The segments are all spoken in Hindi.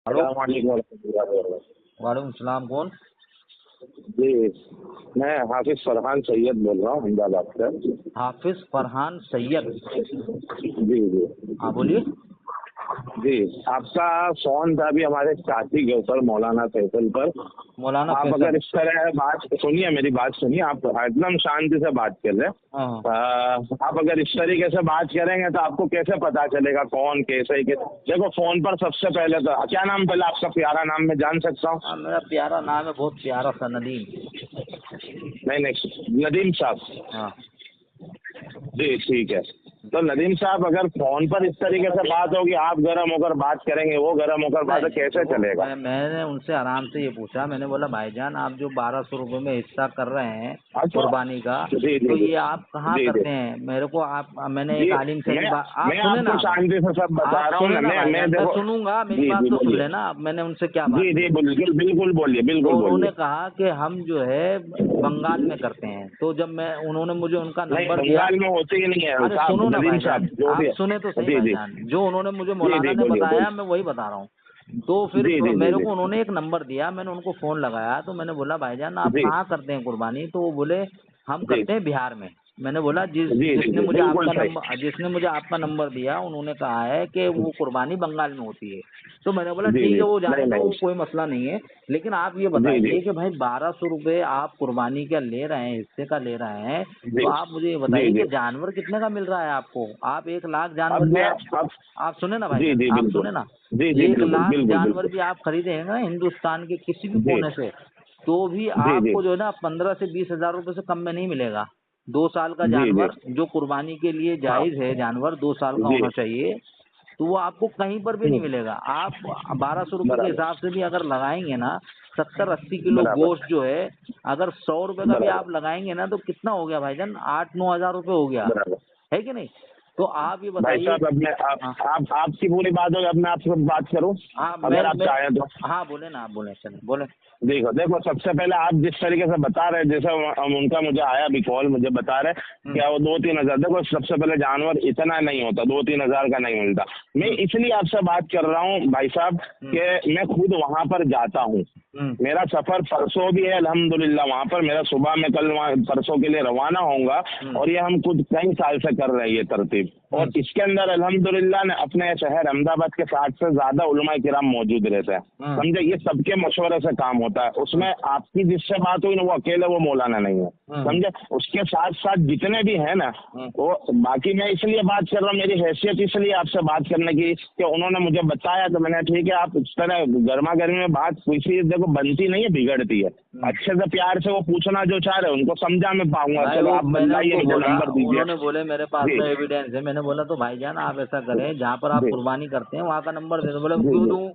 हेलो। वालेकुम वालेकुम सलाम। कौन? जी, मैं हाफिज फरहान सैयद बोल रहा हूँ अहमदाबाद से। हाफिज फरहान सैयद। जी जी हाँ बोलिए। जी, आपका फोन था अभी हमारे साथी के ऊपर मौलाना फैसल पर। मौलाना आप फैसल। अगर इस तरह बात सुनिए, मेरी बात सुनिए, आप एकदम शांति से बात कर रहे हैं। हाँ आप अगर इस तरीके से बात करेंगे तो आपको कैसे पता चलेगा कौन कैसे देखो फोन पर सबसे पहले तो क्या नाम, पहले आपका प्यारा नाम मैं जान सकता हूँ? हाँ, मेरा प्यारा नाम है, बहुत प्यारा सा, नदीम। नहीं, नदीम साहब। हाँ। जी ठीक है। तो नदीम साहब, अगर फोन पर इस तरीके से बात होगी, आप गर्म होकर बात करेंगे, वो गर्म होकर बात, नहीं नहीं, कैसे देखो चलेगा? मैंने उनसे आराम से ये पूछा। मैंने बोला भाईजान, आप जो 1200 रुपये में हिस्सा कर रहे हैं अच्छा। कुर्बानी का, जी जी तो जी ये आप कहाँ जी जी करते हैं? मेरे को आप, मैंने जी एक आलिम से भी बात, आप मैं सुने आपको ना। शांति से सब बता आप रहा हूँ सुने ना। ना मैं भाईजान, मैं देखो। सुनूंगा, मेरी जी बात जी तो सुन बोलिए। लेना। अब मैंने उनसे क्या बात जी जी की, बिल्कुल बिल्कुल बोलिए, तो बिल्कुल उन्होंने बोलिए। कहा कि हम जो है बंगाल में करते हैं। तो जब मैं, उन्होंने मुझे उनका नहीं, नंबर दिया। बंगाल में होती ही नहीं है अरे साहब, सुनो ना नदीम भाईजान, साहब जो भी आप है। सुने तो सही जी जी भाईजान, जो उन्होंने मुझे जी मौलाना जी ने बोलिए बताया बोलिए। मैं वही बता रहा हूँ। तो फिर जी जी जी मेरे जी को उन्होंने एक नंबर दिया, मैंने उनको फोन लगाया, तो मैंने बोला भाईजान आप जी कहाँ करते हैं कुर्बानी? तो वो बोले हम जी करते हैं बिहार में। मैंने बोला जी जी जी बिल्कुल सही। जिसने मुझे आपका नंबर दिया, उन्होंने कहा है कि वो कुर्बानी बंगाल में होती है। तो मैंने बोला जी ठीक जी है, वो जाने नहीं दो, नहीं। कोई मसला नहीं है। लेकिन आप ये जी जी बताइए कि भाई 1200 रुपये आप कुर्बानी का ले रहे हैं, हिस्से का ले रहे हैं, जी तो आप मुझे ये जी बताइए जी कि जानवर कितने का मिल रहा है आपको? आप 1 लाख अब जानवर भी मैं अब आप सुने ना जी भाईजान, जी आप बिल्कुल। सुने ना। जी जी एक बिल्कुल लाख बिल्कुल जानवर बिल्कुल। भी आप खरीदेंगे ना हिंदुस्तान के किसी भी जी कोने से, तो भी जी जी आपको जो है ना 15 से 20 हजार रुपये से कम में नहीं मिलेगा। 2 साल का जी जी जानवर जो कुर्बानी के लिए हाँ जायज है, जानवर 2 साल का जी। होना चाहिए, तो वो आपको कहीं पर भी नहीं मिलेगा। आप 1200 रुपये के बराबर हिसाब से भी अगर लगाएंगे ना, 70-80 किलो बराबर गोश्त जो है, अगर 100 रुपये का भी बराबर आप लगाएंगे ना, तो कितना हो गया भाईजान? 8-9 हजार रुपये हो गया, बराबर। है कि नहीं? तो आप ये भाई बताइए। साहब, अब मैं हाँ आप आपकी पूरी बात होगी, अब मैं आपसे बात करूं हाँ, अगर आप चाहें तो। हाँ बोले ना, आप बोले, चले बोले। देखो देखो, सबसे पहले आप जिस तरीके से बता रहे, जैसे उनका मुझे आया अभी कॉल, मुझे बता रहे क्या वो 2-3 हजार। देखो सबसे पहले जानवर इतना नहीं होता, 2-3 हजार का नहीं मिलता। मैं इसलिए आपसे बात कर रहा हूँ भाई साहब कि मैं खुद वहां पर जाता हूँ। मेरा सफर परसों भी है अल्हम्दुलिल्लाह। वहाँ पर मेरा सुबह में कल वहाँ परसों के लिए रवाना होऊंगा। और ये हम खुद कई साल से कर रहे हैं ये तरतीब। और इसके अंदर अल्हम्दुलिल्लाह ने अपने शहर अहमदाबाद के 60 से ज्यादा उलमा किराम मौजूद रहते हैं। समझे, ये सबके मशवरे से काम होता है। उसमें आपकी जिससे बात हुई ना, वो अकेले वो मौलाना नहीं है, समझे। उसके साथ साथ जितने भी है ना, वो बाकी मैं इसलिए बात कर रहा हूँ, मेरी हैसियत इसलिए आपसे बात करने की कि उन्होंने मुझे बताया, तो मैंने ठीक है, आप इस तरह गर्मा गर्मी में बात किसी देखो बनती नहीं है, बिगड़ती है। अच्छे से प्यार से वो पूछना जो चाह रहे हैं उनको समझा मैं पाऊंगा। भाई चलो वो आप मैंने बताइए, उनको मुझे बोला, नंबर दीजिए। उन्होंने बोले मेरे पास जी में एविडेंस है। मैंने बोला तो भाईजान आप ऐसा करें, जहाँ पर आप जी कुर्बानी करते हैं वहाँ का नंबर दे दो। बोले जी क्यों जी। दूं,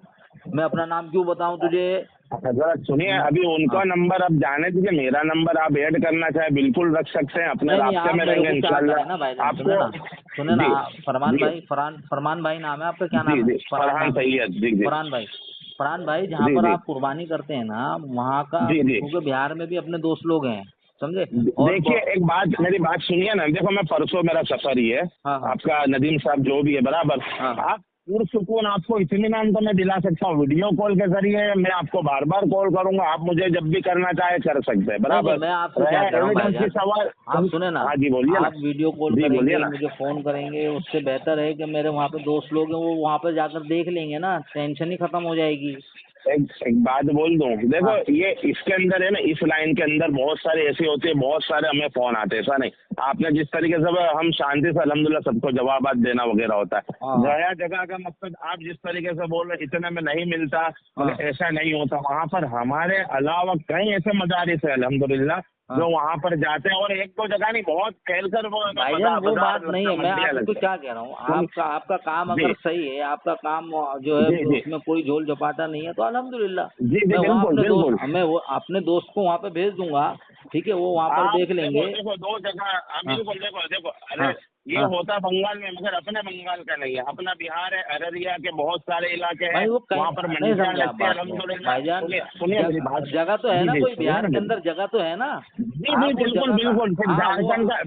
मैं अपना नाम क्यों बताऊं तुझे? जरा सुनिए, अभी उनका हाँ। नंबर अब जाने दीजिए, मेरा नंबर आप ऐड करना चाहे बिल्कुल रख सकते हैं, अपने नहीं नहीं, रास्ते आप में मेरे रहेंगे को क्या करें ना इंशाल्लाह भाईजान, आपको। सुने ना, जी फरमान जी भाई, फरमान भाई नाम है आपका, क्या जी नाम है? जी फरहान फरहान नाम है। सैयद। जी जी फरहान भाई, फरहान भाई, जहाँ जी पर जी आप कुर्बानी करते हैं ना, वहाँ का, जी जी। क्योंकि बिहार में भी अपने दोस्त लोग हैं, समझे। और देखिए एक बात, मेरी बात सुनिए ना। देखो मैं परसों, मेरा सफर ही है। हाँ हाँ आपका नदीम साहब जो भी है बराबर। हाँ आप पुरसुकून, आपको इत्मीनान तो मैं दिला सकता हूँ, वीडियो कॉल के जरिए मैं आपको बार बार कॉल करूंगा, आप मुझे जब भी करना चाहे कर सकते हैं, नहीं नहीं, बराबर। मैं आपसे क्या रहे कह रहा हूँ एविडेंस की भाईजान, सवाल। आप सुने ना, हाँ जी बोलिए ना। आप वीडियो कॉल जी बोलिए करेंगे, ना। मुझे फोन करेंगे, उससे बेहतर है कि मेरे वहाँ पे दोस्त लोग हैं, वो वहाँ पे जाकर देख लेंगे ना, टेंशन ही खत्म हो जाएगी। एक बात बोल दूं, देखो हाँ ये इसके अंदर है ना, इस लाइन के अंदर बहुत सारे ऐसे होते हैं, बहुत सारे हमें फोन आते हैं, ऐसा नहीं। आपने जिस तरीके से, हम शांति से अल्हम्दुलिल्लाह सबको जवाब देना वगैरह होता है। हाँ गया जगह का मकसद, आप जिस तरीके से बोल रहे इतने में नहीं मिलता, हाँ मगर ऐसा नहीं होता। वहाँ पर हमारे अलावा कई ऐसे मदारिस है अल्हम्दुलिल्लाह हाँ जो वहाँ पर जाते हैं, और एक दो जगह नहीं, बहुत फैल कर वो भाईजान, वो बाजार बात नहीं लगता है। है, मैं मंडियाँ आपको लगता क्या कह रहा हूँ, है। आपका काम जी अगर सही है, आपका काम जो है जी जी उसमें कोई झोल झपाटा नहीं है, तो अल्हम्दुलिल्लाह जी जी बिल्कुल बिल्कुल। मैं वो अपने दोस्त को वहाँ पे भेज दूंगा, ठीक है, वो वहाँ पर आप देख देखो लेंगे। देखो, दो जगह। हाँ बिल्कुल, देखो देखो, अरे हाँ ये हाँ। होता बंगाल में, मगर अपने बंगाल का नहीं है, अपना बिहार है, अररिया के बहुत सारे इलाके हैं, भाई वो वहाँ पर नहीं मंडियाँ समझा आप लगती है बात को अल्हम्दुलिल्लाह। भाईजान। सुनिए मेरी बात। जगह तो है जी ना, जी कोई सुनिए बिहार ना के मेरी। अंदर जगह तो है ना। जी आप जी वो बिल्कुल जगह का, बिल्कुल, फिर हाँ वो, झारखंड का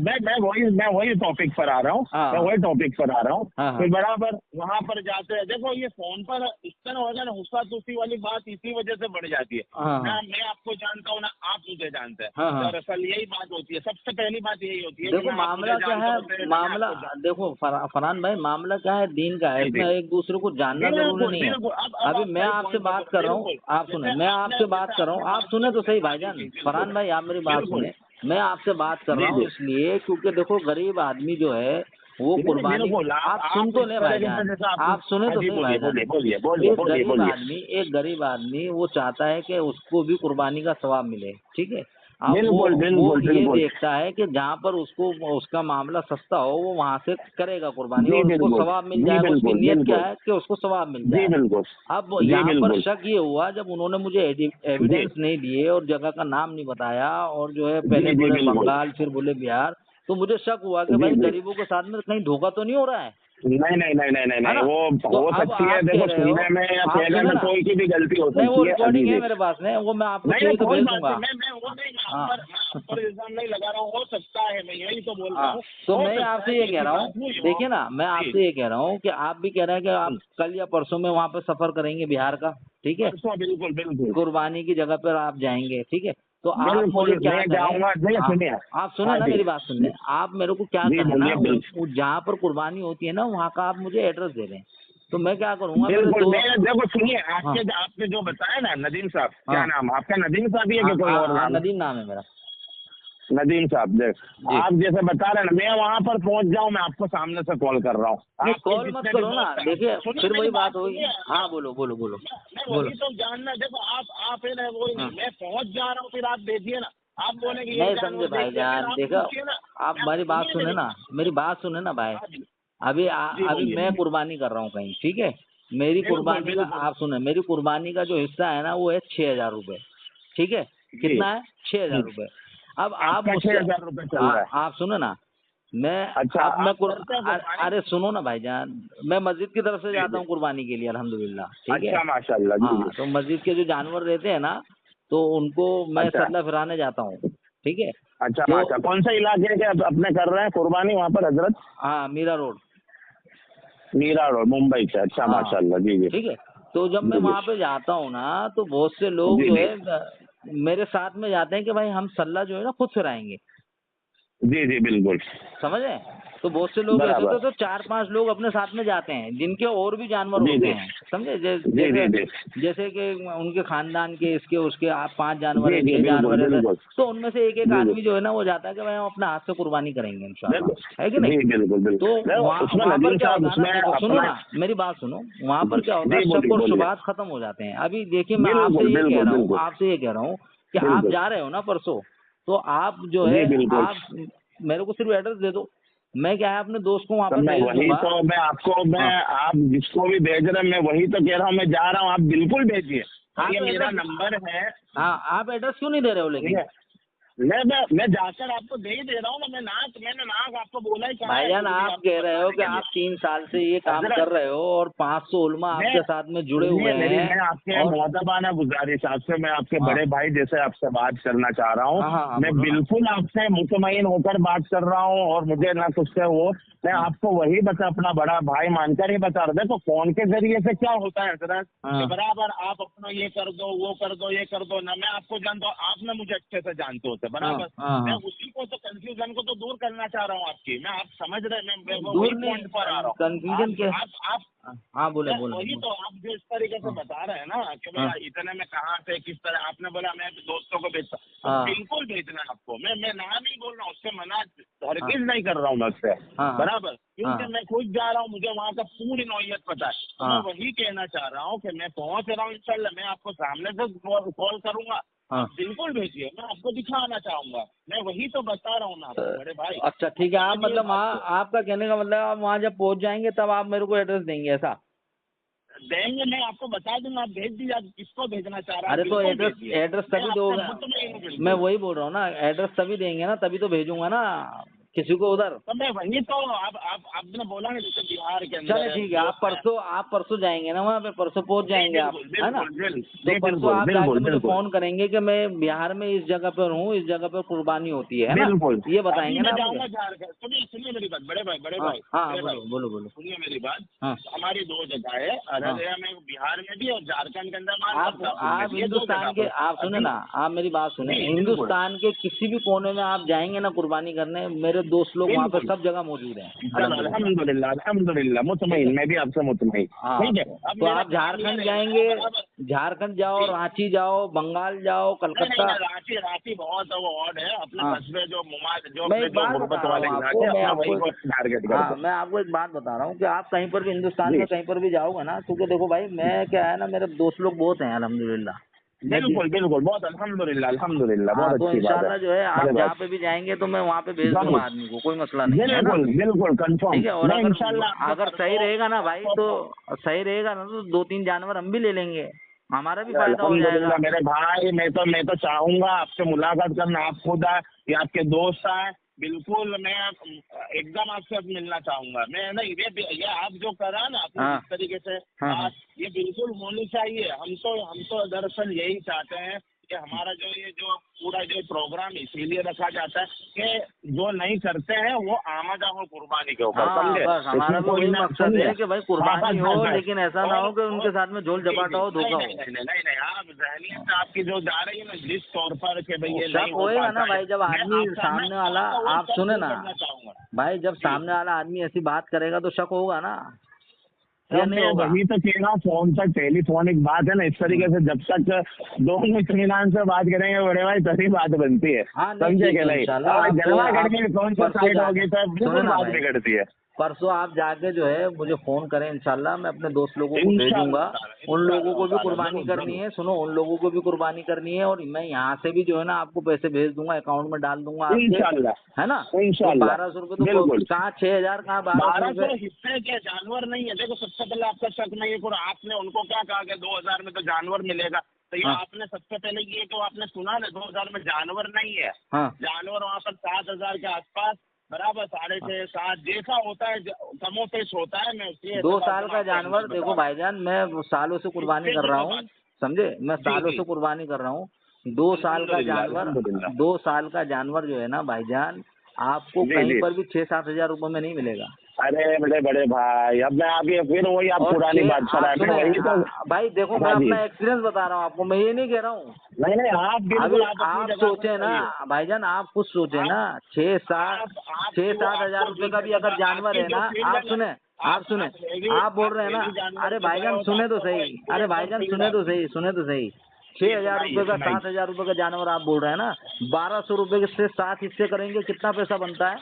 मैं वही टॉपिक पर आ रहा हूँ, हाँ मैं वही टॉपिक पर आ रहा हूँ। हाँ हाँ फिर बराबर वहाँ पर जाते हैं, देखो ये फोन पर इस तरह होगा ना, हुस्सा तुस्सी वाली बात इसी वजह से बढ़ जाती है हाँ ना। हाँ मैं आपको जानता हूँ ना आप मुझे जानते हैं, हाँ हाँ। दरअसल यही बात होती है, सबसे पहली बात यही होती है कि देखो मैं आप मुझे मामला क्या जानता है, हूँ, ना मैं मामला आपको जानता देखो फरहान भाई, मामला क्या है, दीन का है, हूँ। जी इसमें जी एक दूसरे को जानना जरूरी बिल्कुल नहीं है। बिल्कुल, अब अभी आप मैं सही आपसे पॉइंट बात पकड़े, कर रहा हूँ, बिल्कुल। आप सुने, मैं आपसे बात कर रहा हूँ, आप सुने तो सही भाईजान। जी जी फरहान बिल्कुल भाई आप मेरी बात बिल्कुल। सुने। मैं आपसे बात कर जी रहा हूँ जी इसलिए क्योंकि देखो गरीब आदमी जो है वो नहीं कुर्बानी, बिल्कुल, आप आप सुन तो इस ले तरीके से भाईजान, जैसा आपने। आप सुने हाँ तो जी, सही बोलिए भाईजान। बोलिए बोलिए बोलिए बोलिए बोलिए। एक गरीब आदमी वो चाहता है कि उसको भी कुर्बानी का सवाब मिले, ठीक है। अब बिल्कुल वो बिल्कुल ये बिल्कुल। देखता है कि जहाँ पर उसको उसका मामला सस्ता हो वो वहां से करेगा कुर्बानी जी और उसको बिल्कुल सवाब मिल जी जाएगा। उसकी बिल्कुल नीयत क्या बिल्कुल। है कि उसको सवाब मिल जी जाए। बिल्कुल अब जी यहाँ पर बिल्कुल। शक ये हुआ जब उन्होंने मुझे जी एविडेंस नहीं दिए और जगह का नाम नहीं बताया और जो है पहले जी जी बोले बिल्कुल। बंगाल फिर बोले बिहार, तो मुझे शक हुआ कि जी भाई जी गरीबों के साथ में कहीं धोखा तो नहीं हो रहा है नहीं नहीं नहीं नहीं नहीं है नहीं, ना। वो तो हो अब सकती है, आप कह देखो रहे हो, सुनने में या आप कहने सुने में ना, कोई की भी गलती हो नहीं वो सकती है। अभी रिकॉर्डिंग है जी मेरे पास में, वो मैं आपको नहीं नहीं, चाहिए तो कोई भेज बात दूंगा। नहीं, मैं वो नहीं, हाँ मैं आप पर इल्जाम नहीं लगा रहा हूँ, हो सकता है, मैं यही तो बोल रहा हाँ, हूँ। तो हो मैं सकता है आपसे कि ये कह ऐसी रहा बात हूँ, हुई हो। देखिए ना, मैं जी आपसे ये कह रहा हूँ कि आप भी कह रहे हैं कि आप हम्म, कल या परसों में वहाँ पे सफर करेंगे बिहार का, ठीक है, परसों बिल्कुल बिल्कुल कुर्बानी की जगह पर आप जाएंगे, ठीक है। तो आप मुझे बिल्कुल क्या मैं कहें, जाऊंगा, नहीं हाँ सुनिए। आप सुने हाँ ना जी मेरी बात सुनने, आप मेरे को क्या जी कहें ना, बोलिए बिल्कुल जहाँ पर कुर्बानी होती है ना वहाँ का आप मुझे एड्रेस दे दें, तो मैं क्या करूँगा, मेरे बिल्कुल। दो, मैं देखो सुनिए, हाँ आपने जो बताया ना नदीम साहब, क्या हाँ नाम आपका, नदीम साहब ही है हाँ कि कोई हाँ और हाँ, नाम है? नदीम नाम है मेरा। नदीम साहब, देख जी, आप जैसे बता रहे हैं ना, मैं वहाँ पर पहुँच जाऊँ, मैं आपको सामने से कॉल कर रहा हूँ, नहीं आपके कॉल मत जितने भी करो ना, दोस्त हैं देखिए सुनिए फिर मेरी वही बात बात होगी। सुनिए। हाँ बोलो बोलो बोलो मैं बोलो। वही तो जानना, देखो आप है ना, वही हाँ नहीं, मैं पहुँच जा रहा हूँ, फिर आप देखिए ना, आप बोलेंगे ये नहीं समझे जानवर देख लिया, फिर भाईजान, आप देखो पूछिए ना। आप मैं मेरी बात सुनिए सुने मेरी ना, बात। मेरी बात सुने ना भाई। हाँ जी अभी जी अभी मैं बोलिए। कुर्बानी कर रहा हूँ कहीं, ठीक है, मेरी बिल्कुल कुर्बानी का, बिल्कुल। आप सुने, मेरी कुर्बानी का जो हिस्सा है ना वो है 6,000 रुपये, ठीक है। जी कितना है? 6,000 रुपये। अब आप आपका मुझसे, 6,000 रुपये चल हाँ रहा है? आप सुनो ना, मैं अच्छा, अब मैं आप करते हैं कुर्बानी? अरे सुनो ना भाईजान, मैं मस्जिद की तरफ से जी जाता जी। हूँ कुर्बानी के लिए अल्हम्दुलिल्लाह, ठीक है। अच्छा माशाल्लाह, जी हाँ जी। तो मस्जिद के जो जानवर रहते हैं ना, तो उनको मैं अच्छा सल्ला फिराने जाता हूँ, ठीक है। अच्छा तो माशा, कौन सा इलाके के अपने कर रहे हैं कुर्बानी वहाँ पर हजरत? हाँ मीरा रोड, मीरा रोड, मुंबई से? अच्छा हाँ माशाल्लाह, जी जी ठीक है। तो जब मैं जी जी वहाँ पे जाता हूँ ना तो बहुत से लोग जी जो जी है मेरे साथ में जाते हैं कि भाई हम सल्ला जो है ना खुद फिराएंगे, जी जी बिल्कुल समझे। तो बहुत से लोग ऐसे बराबर। होते तो 4-5 लोग अपने साथ में जाते हैं जिनके और भी जानवर जी होते जी हैं, समझे। जी जैसे जी जी जैसे कि उनके खानदान के इसके उसके आप 5 जानवर जी है, जी 6 बिल्कुल जानवर है, बिल्कुल। तो उनमें से एक एक जी जी आदमी जो है ना वो जाता है कि भाई हम अपने हाथ से कुर्बानी करेंगे देखो, इंशाल्लाह, है कि नहीं। जी बिल्कुल बिल्कुल। तो देखो वहाँ उसमें वहाँ पर नदीम क्या साहब, होता है ना, उसमें देखो सुनो अपना। ना मेरी बात सुनो, वहाँ पर क्या होता है जी शक बोलिए और बोलिए। शुबहात खत्म हो जाते हैं। अभी देखिए मैं आपसे बिल्कुल ये कह बिल्कुल रहा हूँ, बिल्कुल आपसे ये कह रहा हूँ कि आप बिल्कुल। जा रहे हो ना परसों, तो आप जो जी है बिल्कुल। आप मेरे को सिर्फ एड्रेस दे दो, मैं क्या है अपने दोस्त को वहाँ तो पर मैं भेज वही दूंगा। तो, मैं आपको, मैं हाँ आप जिसको भी भेज रहे हैं, मैं वही तो कह रहा हूँ, मैं जा रहा हूँ, आप बिल्कुल भेजिए। हाँ ये तो मेरा एड्रेस, नंबर है। हाँ आप एड्रेस क्यों नहीं दे रहे हो लेकिन। सुनिए, मैं जाकर आपको दे ही दे रहा हूँ ना, मैंने नाक आपको बोला ही कहाँ है भाईजान कुछ भी आप आपको कह रहे हो बताने कि के लिए। आप 3 साल से ये काम हजरत, कर रहे हो और 500 उलमा मैं आपके साथ में जुड़े सुनिए हुए मेरी, हैं मैं आपके और मुअद्दबाना गुजारिश आपसे, मैं आपके हाँ बड़े भाई जैसे आपसे बात करना चाह रहा हूँ। हाँ हाँ हाँ मैं बोलो ना। बिल्कुल आपसे मुतमईन होकर बात कर रहा हूँ, और मुझे ना कुछ से वो, मैं हाँ आपको वही अपना बड़ा भाई मानकर ही बता रहा। देखो फोन के जरिए से क्या होता है हजरत, कि हाँ बराबर आप अपना ये कर दो, वो कर दो, ये कर दो ना, मैं आपको जानता हूँ, आप ना मुझे अच्छे से जानते होते हाँ बराबर। हाँ मैं हाँ उसी को तो, कंफ्यूजन को तो दूर करना चाह रहा हूँ आपकी, मैं आप समझ रहे हैं, मैं दूर वही नहीं, पॉइंट पर आ रहा हूँ। कंफ्यूजन के, आप हाँ बोले मैं बोले वही बोले। तो, आप जो इस तरीके से हाँ बता रहे हैं ना कि हाँ भैया इतने में कहाँ से किस तरह, आपने बोला मैं दोस्तों को भेजता, तो हाँ बिल्कुल भेजना है आपको। मैं ना नहीं बोल रहा हूँ, उससे मना हाँ हरगिज नहीं कर रहा हूँ मैं उससे, हाँ बराबर, क्योंकि हाँ मैं खुद जा रहा हूँ, मुझे वहाँ का पूरी नौयत पता है। तो मैं हाँ वही कहना चाह रहा हूँ कि मैं पहुँच रहा हूँ इंशाल्लाह, मैं आपको सामने से कॉल करूंगा, हाँ। आप बिल्कुल भेजिए, मैं आपको दिखाना चाहूंगा। मैं वही तो बता रहा हूँ ना आपको बड़े भाई। अच्छा ठीक है, आप समझिए मतलब बात को। आपका कहने का मतलब आप वहाँ जब पहुँच जाएंगे तब आप मेरे को एड्रेस देंगे ऐसा। देंगे, मैं आपको बता दूंगा, आप भेज दीजिए, आप किसको भेजना चाह रहे हैं अरे तो बिल्कुल एड्रेस भेजिए। एड्रेस मैं तभी आपसे दोगे, मुतमईन हूँ मैं बिल्कुल। वही बोल रहा हूँ ना, एड्रेस तभी देंगे ना, तभी तो भेजूंगा ना। किसी को उधर। तो मैं वही तो आपने बोला ना जैसे बिहार के अंदर। चले ठीक है, आप परसों जाएंगे ना वहाँ पे, परसों पहुँच जाएंगे आप, है ना? तो परसों आप जाके मुझे फोन करेंगे कि मैं बिहार में इस जगह पर हूँ, इस जगह पर कुर्बानी होती है ना, ये बताएंगे ना आप मुझे। सुनिए मेरी बात बड़े भाई हाँ बोलो। सुनिए मेरी बात। हाँ हमारी 2 जगह है, अररिया में बिहार में भी और झारखंड के अंदर। आप हिंदुस्तान के, आप सुने ना, आप मेरी बात सुने, हिंदुस्तान के किसी भी कोने में आप जाएंगे ना कुर्बानी करने, मेरे दोस्त लोग वहाँ पे सब जगह मौजूद हैं। अल्हम्दुलिल्लाह मुतमईन, मैं भी आपसे मुतमईन। ठीक है, तो आप झारखंड जाएंगे, झारखंड जाओ, रांची जाओ, बंगाल जाओ, कलकत्ता। रांची बहुत ऑड है अपने कस्बे जो मैं एक बात बता रहा हूँ आपको, मैं आपको एक बात बता रहा हूँ कि आप कहीं पर भी हिंदुस्तान में कहीं पर भी जाओगे ना, क्योंकि देखो भाई मैं क्या है ना, मेरे दोस्त लोग बहुत हैं अल्हम्दुलिल्लाह। बिल्कुल बहुत अल्हम्दुलिल्लाह बहुत तो अच्छी बात इंशाल्लाह है। जो है आप जहाँ पे भी जाएंगे तो मैं वहाँ पे भेज दूंगा आदमी को, कोई मसला नहीं है ना। बिल्कुल कंफर्म। ठीक है, और अगर सही रहेगा ना भाई, तो सही रहेगा ना तो 2-3 जानवर हम भी ले लेंगे, हमारा भी फायदा हो जाएगा। मेरे भाई मैं तो चाहूंगा आपसे मुलाकात करना, आप खुद आए या आपके दोस्त आए, बिल्कुल मैं एकदम आपसे अब मिलना चाहूंगा मैं ना। ये आप जो करा ना आपने जिस तरीके से बात, ये बिल्कुल होनी चाहिए। हम तो दरअसल यही चाहते हैं कि हमारा ये जो पूरा जो प्रोग्राम इसीलिए रखा जाता है कि जो नहीं करते हैं वो आमदा हो कुर्बानी के ऊपर, समझे? बस हमारा भी वही मकसद है कि भाई कुर्बानी हो, लेकिन ऐसा ना हो कि उनके साथ में झोल झपाटा हो, धोखा हो। नहीं, आप जहनीत आपकी जो जा रही है ना जिस तौर पर कि भाई ये शक होएगा ना भाई, जब आदमी सामने वाला, आप सुने ना भाई, जब सामने वाला आदमी ऐसी बात करेगा तो शक होगा ना, या नहीं होगा? वही तो कह रहा हूँ, फोन तक टेलीफोनिक बात है ना, इस तरीके से जब तक दोनों इत्मीनान से बात करेंगे बड़े भाई तभी बात बनती है, समझे कि नहीं? जलवा करके कौन सा साइड होगी तो बिल्कुल बात बिगड़ती है। परसों आप जाके जो है मुझे फोन करें, इंशाल्लाह मैं अपने दोस्त लोगों को भेजूंगा। उन लोगों को भी कुर्बानी करनी है, सुनो, उन लोगों को भी कुर्बानी करनी है, और मैं यहाँ से भी जो है ना आपको पैसे भेज दूंगा, अकाउंट में डाल दूंगा आपके, है ना? 1200 रुपये तो कहाँ 6000, कहाँ 1200 हिस्से के जानवर नहीं है। देखो सबसे पहले आपका शक नहीं है, फिर आपने उनको क्या कहा कि 2000 में तो जानवर मिलेगा, तो ये आपने सबसे पहले ये तो आपने सुना ना 2000 में जानवर नहीं है। जानवर वहाँ पर 7000 के आसपास, बराबर 6.5 7 जैसा होता है, कमोपेश होता है। मैं 2 साल का जानवर, देखो भाईजान मैं सालों से कुर्बानी कर रहा हूँ, समझे, मैं सालों से कुर्बानी कर रहा हूँ। 2 साल का जानवर, 2 साल का जानवर जो है ना भाईजान, आपको कहीं पर भी 6-7 हजार रुपये में नहीं मिलेगा। अरे बड़े भाई, अब मैं आगे फिर वही आप पुरानी बात करा तो भाई देखो, मैं अपना एक्सपीरियंस बता रहा हूँ आपको, मैं ये नहीं कह रहा हूँ। नहीं आप सोचे ना भाईजान, आप खुद सोचे ना, 6-7 हजार रुपये का भी अगर जानवर है ना, आप सुने, आप बोल रहे हैं ना, अरे भाईजान सुने तो सही, अरे भाईजान सुने तो सही, 6,000 रुपये का 7,000 रुपये का जानवर आप बोल रहे हैं ना, 1200 रुपये से 7 हिस्से करेंगे, कितना पैसा बनता है?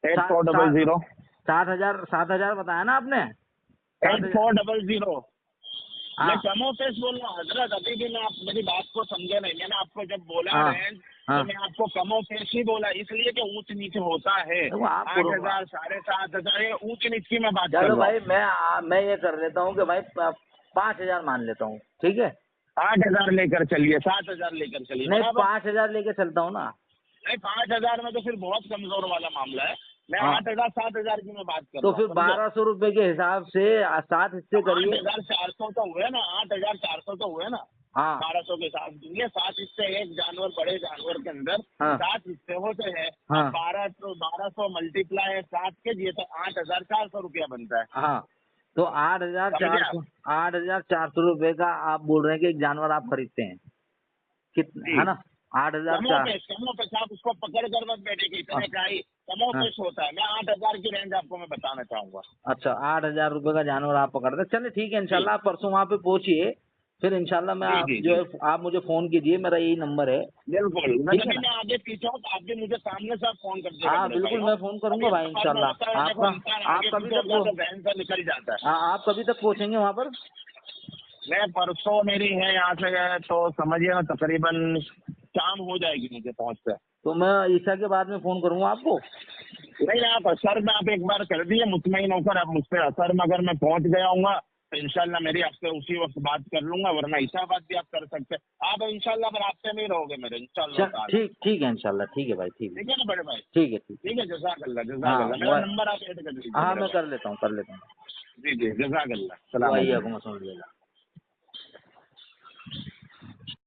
8400 7,000 बताया ना आपने, 8400। मैं कमोपेश बोल रहा हूँ हजरत, अभी भी मैं आप मेरी बात को समझे नहीं। मैंने आपको जब बोला रेंज तो मैं आपको कमोपेश ही बोला, इसलिए कि ऊंच नीच होता है। 8,000 7,500 ये ऊंच नीच की मैं बात कर रहा हूँ। भाई मैं ये कर लेता हूँ कि भाई 5,000 मान लेता हूँ, ठीक है? 8,000 लेकर चलिए, 7,000 लेकर चलिए। नहीं, 5,000 लेकर चलता हूँ ना। नहीं, 5,000 में तो फिर बहुत कमजोर वाला मामला है। मैं 8,000 7,000 की मैं बात कर रहा हूँ। तो फिर 1200 रुपए के हिसाब से 7 हिस्से करिए। 8,400 तो हुए ना, 8,400 तो हुए ना। 1200 के हिसाब से 7 हिस्से, एक जानवर बड़े जानवर के अंदर 7 हिस्से होते हैं। 1200 मल्टीप्लाई 7 के दिए तो 8,400 रुपया बनता है। हाँ, तो 8,400 रुपए का आप बोल रहे हैं कि एक जानवर आप खरीदते हैं, कितना है ना? 8,400 आप उसको पकड़ कर मत बैठे कि इतने का ही कमोपेश होता है। मैं 8,000 की रेंज आपको मैं बताना चाहूंगा। अच्छा, 8,000 रुपए का जानवर आप पकड़ते, चलिए ठीक है, इंशाल्लाह आप परसों वहाँ पे पहुंचिए, फिर इंशाल्लाह मैं जो है आप मुझे फोन कीजिए, मेरा यही नंबर है। बिल्कुल, मैं आगे पीछे हूँ, आप भी मुझे सामने से फोन कर दीजिए। हाँ बिल्कुल, मैं फोन करूंगा भाई इंशाल्लाह। आप कभी तक निकल जाता है। आप कभी तक पहुँचेंगे वहाँ पर? मैं परसों मेरी है यहाँ से गए तो समझिए ना तकरीबन शाम हो जाएगी मुझे पहुँचते। तो मैं ईशा के बाद में फोन करूँगा आपको। नहीं, आप असर में आप एक बार कर दिए, मुतमईन होकर आप मुझसे असर में अगर मैं पहुँच गया हूँगा तो इंशाल्लाह मेरी आपसे उसी वक्त बात कर लूंगा, वरना ऐसा बात भी आप कर सकते हैं। आप इंशाल्लाह पर रास्ते में ही रहोगे मेरे, इंशाल्लाह ताला। ठीक है इंशाल्लाह, ठीक है भाई, ठीक है। ठीक है ना बड़े भाई? ठीक है, ठीक ठीक है, जज़ाकल्लाह है। जज़ाकल्लाह। मेरा नंबर आप ऐड कर लीजिए हाँ मेरे मैं पास। कर लेता हूँ, कर लेता हूँ। जी जी, जज़ाकल्लाह। सलाम अलैकुम। वाहियाकुम अस्सलाम।